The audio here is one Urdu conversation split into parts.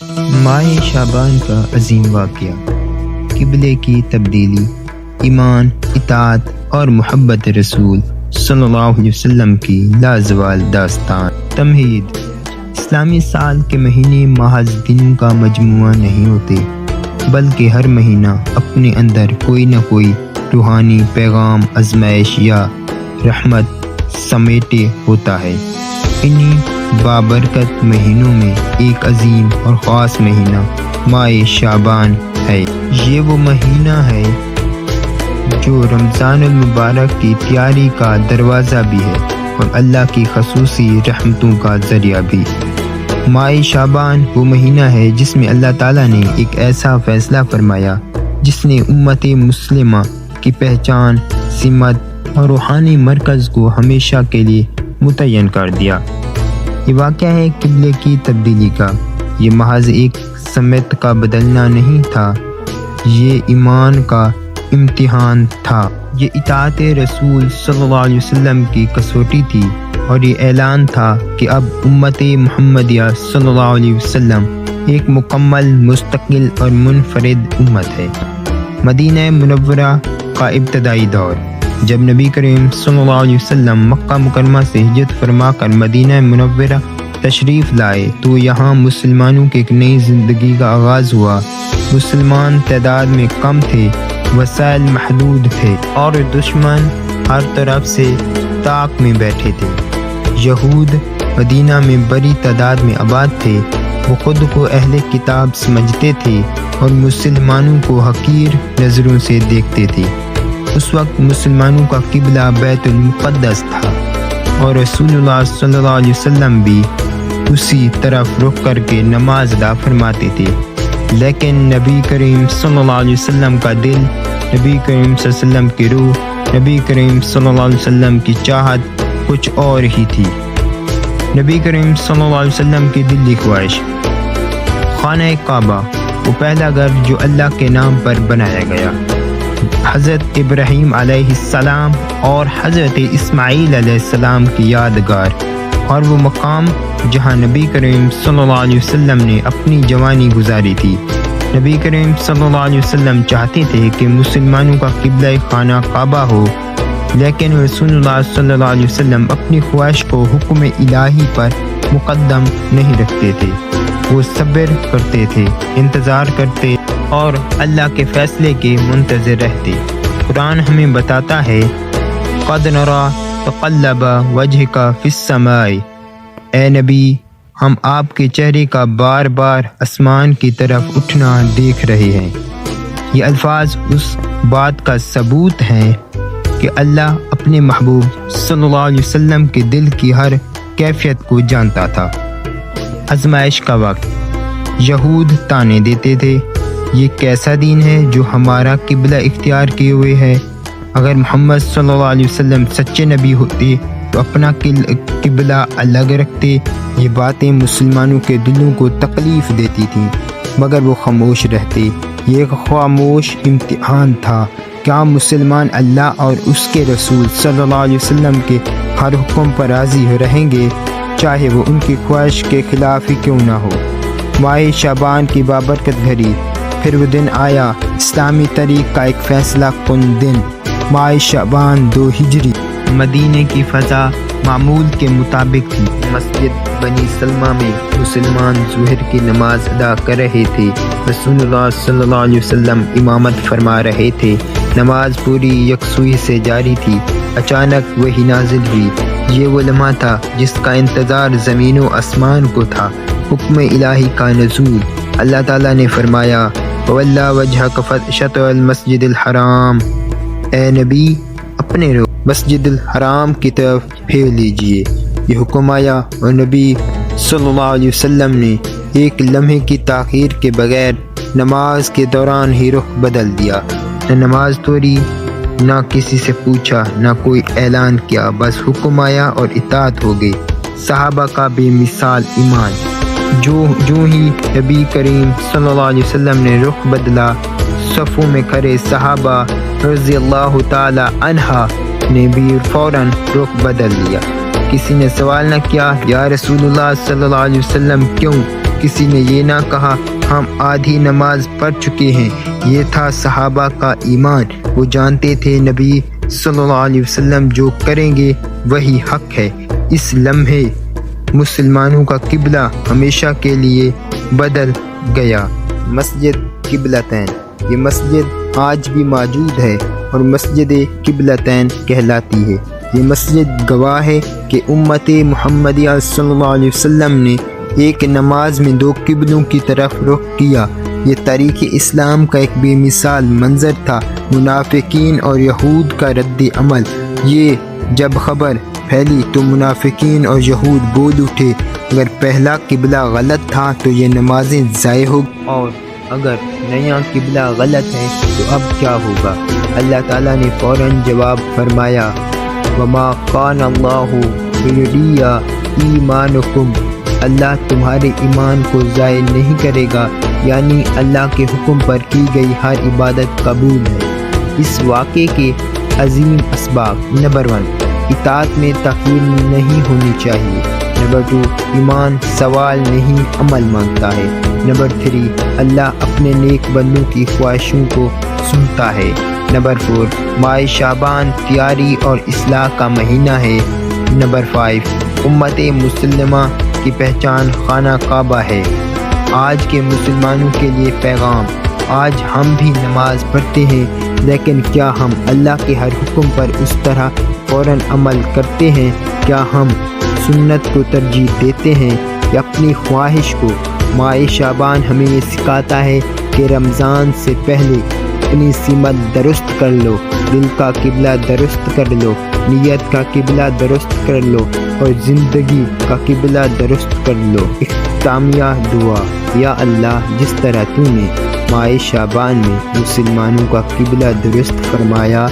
ماہ شعبان کا عظیم واقعہ، قبلے کی تبدیلی، ایمان، اطاعت اور محبت رسول صلی اللہ علیہ وسلم کی لازوال داستان۔ تمہید: اسلامی سال کے مہینے محض دنوں کا مجموعہ نہیں ہوتے، بلکہ ہر مہینہ اپنے اندر کوئی نہ کوئی روحانی پیغام، آزمائش یا رحمت سمیٹے ہوتا ہے۔ انہی بابرکت مہینوں میں ایک عظیم اور خاص مہینہ ماہ شعبان ہے۔ یہ وہ مہینہ ہے جو رمضان المبارک کی تیاری کا دروازہ بھی ہے اور اللہ کی خصوصی رحمتوں کا ذریعہ بھی۔ ماہ شعبان وہ مہینہ ہے جس میں اللہ تعالیٰ نے ایک ایسا فیصلہ فرمایا جس نے امت مسلمہ کی پہچان، سمت اور روحانی مرکز کو ہمیشہ کے لیے متعین کر دیا۔ یہ واقعہ ہے قبلے کی تبدیلی کا۔ یہ محض ایک سمت کا بدلنا نہیں تھا، یہ ایمان کا امتحان تھا، یہ اطاعت رسول صلی اللہ علیہ وسلم کی کسوٹی تھی، اور یہ اعلان تھا کہ اب امت محمدیہ صلی اللہ علیہ وسلم ایک مکمل، مستقل اور منفرد امت ہے۔ مدینہ منورہ کا ابتدائی دور۔ جب نبی کریم صلی اللہ علیہ وسلم مکہ مکرمہ سے ہجرت فرما کر مدینہ منورہ تشریف لائے تو یہاں مسلمانوں کی ایک نئی زندگی کا آغاز ہوا۔ مسلمان تعداد میں کم تھے، وسائل محدود تھے اور دشمن ہر طرف سے طاق میں بیٹھے تھے۔ یہود مدینہ میں بڑی تعداد میں آباد تھے، وہ خود کو اہل کتاب سمجھتے تھے اور مسلمانوں کو حقیر نظروں سے دیکھتے تھے۔ اس وقت مسلمانوں کا قبلہ بیت المقدس تھا اور رسول اللہ صلی اللہ علیہ وسلم بھی اسی طرف رخ کر کے نماز ادا فرماتے تھے، لیکن نبی کریم صلی اللہ علیہ وسلم کا دل، نبی کریم صلی اللہ علیہ وسلم کی روح، نبی کریم صلی اللہ علیہ وسلم کی چاہت کچھ اور ہی تھی۔ نبی کریم صلی اللہ علیہ وسلم کی دلی خواہش۔ خانہ کعبہ وہ پہلا گھر جو اللہ کے نام پر بنایا گیا۔ حضرت ابراہیم علیہ السلام اور حضرت اسماعیل علیہ السلام کی یادگار، اور وہ مقام جہاں نبی کریم صلی اللہ علیہ وسلم نے اپنی جوانی گزاری تھی۔ نبی کریم صلی اللہ علیہ وسلم چاہتے تھے کہ مسلمانوں کا قبلہ خانہ کعبہ ہو، لیکن رسول اللہ صلی اللہ علیہ وسلم اپنی خواہش کو حکم الہی پر مقدم نہیں رکھتے تھے۔ وہ صبر کرتے تھے، انتظار کرتے اور اللہ کے فیصلے کے منتظر رہتے۔ قرآن ہمیں بتاتا ہے، قَدْ نَرَىٰ تَقَلَّبَ وَجْهِكَ فِي السَّمَاءِ، اے نبی ہم آپ کے چہرے کا بار بار آسمان کی طرف اٹھنا دیکھ رہے ہیں۔ یہ الفاظ اس بات کا ثبوت ہیں کہ اللہ اپنے محبوب صلی اللہ علیہ وسلم کے دل کی ہر کیفیت کو جانتا تھا۔ آزمائش کا وقت۔ یہود طعنے دیتے تھے، یہ کیسا دین ہے جو ہمارا قبلہ اختیار کیے ہوئے ہے؟ اگر محمد صلی اللہ علیہ وسلم سچے نبی ہوتے تو اپنا قبلہ الگ رکھتے۔ یہ باتیں مسلمانوں کے دلوں کو تکلیف دیتی تھیں، مگر وہ خاموش رہتے۔ یہ ایک خاموش امتحان تھا۔ کیا مسلمان اللہ اور اس کے رسول صلی اللہ علیہ وسلم کے ہر حکم پر راضی رہیں گے، چاہے وہ ان کی خواہش کے خلاف ہی کیوں نہ ہو؟ ماہ شعبان کی بابرکت گھڑی۔ پھر وہ دن آیا، اسلامی تاریخ کا ایک فیصلہ کن دن، ماہ شعبان 2 ہجری۔ مدینہ کی فضا معمول کے مطابق تھی۔ مسجد بنی سلمہ میں مسلمان ظہر کی نماز ادا کر رہے تھے۔ رسول اللہ صلی اللہ علیہ وسلم امامت فرما رہے تھے۔ نماز پوری یکسوئی سے جاری تھی۔ اچانک وحی نازل ہوئی۔ یہ وہ لمحہ تھا جس کا انتظار زمین و آسمان کو تھا، حکم الہی کا نزول۔ اللہ تعالیٰ نے فرمایا، وَوَلَّى وَجْهَكَ شَطْرَ الْمَسْجِدِ الْحَرَامِ، اے نبی اپنے رخ مسجد الحرام کی طرف پھیر لیجئے۔ یہ حکم آیا اور نبی صلی اللہ علیہ وسلم نے ایک لمحے کی تاخیر کے بغیر نماز کے دوران ہی رخ بدل دیا۔ نہ نماز توڑی، نہ کسی سے پوچھا، نہ کوئی اعلان کیا، بس حکم آیا اور اطاعت ہو گئی۔ صحابہ کا بے مثال ایمان۔ جو ہی نبی کریم صلی اللہ علیہ وسلم نے رخ بدلا، صفوں میں کھڑے صحابہ رضی اللہ تعالی عنہ نے بھی فوراً رخ بدل لیا۔ کسی نے سوال نہ کیا، یا رسول اللہ صلی اللہ علیہ وسلم کیوں؟ کسی نے یہ نہ کہا ہم آدھی نماز پڑھ چکے ہیں۔ یہ تھا صحابہ کا ایمان۔ وہ جانتے تھے نبی صلی اللہ علیہ وسلم جو کریں گے وہی حق ہے۔ اس لمحے مسلمانوں کا قبلہ ہمیشہ کے لیے بدل گیا۔ مسجد قبلتین، یہ مسجد آج بھی موجود ہے اور مسجد قبلتین کہلاتی ہے۔ یہ مسجد گواہ ہے کہ امت محمدیہ صلی اللہ علیہ وسلم نے ایک نماز میں دو قبلوں کی طرف رخ کیا۔ یہ تاریخ اسلام کا ایک بے مثال منظر تھا۔ منافقین اور یہود کا رد عمل۔ یہ جب خبر پھیلی تو منافقین اور یہود بول اٹھے، اگر پہلا قبلہ غلط تھا تو یہ نمازیں ضائع ہو، اور اگر نیا قبلہ غلط ہے تو اب کیا ہوگا؟ اللہ تعالیٰ نے فوراً جواب فرمایا، وَمَا قَانَ اللَّهُ لِيُضِيعَ إِيمَانَكُمْ، اللہ تمہارے ایمان کو ضائع نہیں کرے گا، یعنی اللہ کے حکم پر کی گئی ہر عبادت قبول ہے۔ اس واقعے کے عظیم اسباب: نمبر 1، اطاعت میں تاخیر نہیں ہونی چاہیے۔ نمبر 2، ایمان سوال نہیں عمل مانگتا ہے۔ نمبر 3، اللہ اپنے نیک بندوں کی خواہشوں کو سنتا ہے۔ نمبر 4، ماہ شعبان تیاری اور اصلاح کا مہینہ ہے۔ نمبر 5، امت مسلمہ کی پہچان خانہ کعبہ ہے۔ آج کے مسلمانوں کے لیے پیغام: آج ہم بھی نماز پڑھتے ہیں، لیکن کیا ہم اللہ کے ہر حکم پر اس طرح فوراً عمل کرتے ہیں؟ کیا ہم سنت کو ترجیح دیتے ہیں یا اپنی خواہش کو؟ ماہ شعبان ہمیں یہ سکھاتا ہے کہ رمضان سے پہلے اپنی سمت درست کر لو، دل کا قبلہ درست کر لو، نیت کا قبلہ درست کر لو اور زندگی کا قبلہ درست کر لو۔ اختتامیہ دعا: یا اللہ، جس طرح تو نے ماہ شعبان میں مسلمانوں کا قبلہ درست فرمایا،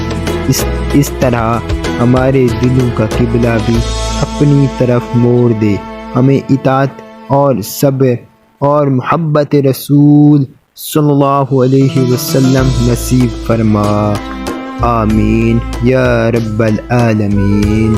اس طرح ہمارے دلوں کا قبلہ بھی اپنی طرف موڑ دے۔ ہمیں اطاعت اور صبر اور محبت رسول صلی اللہ علیہ وسلم نصیب فرما۔ آمین یا رب العالمین۔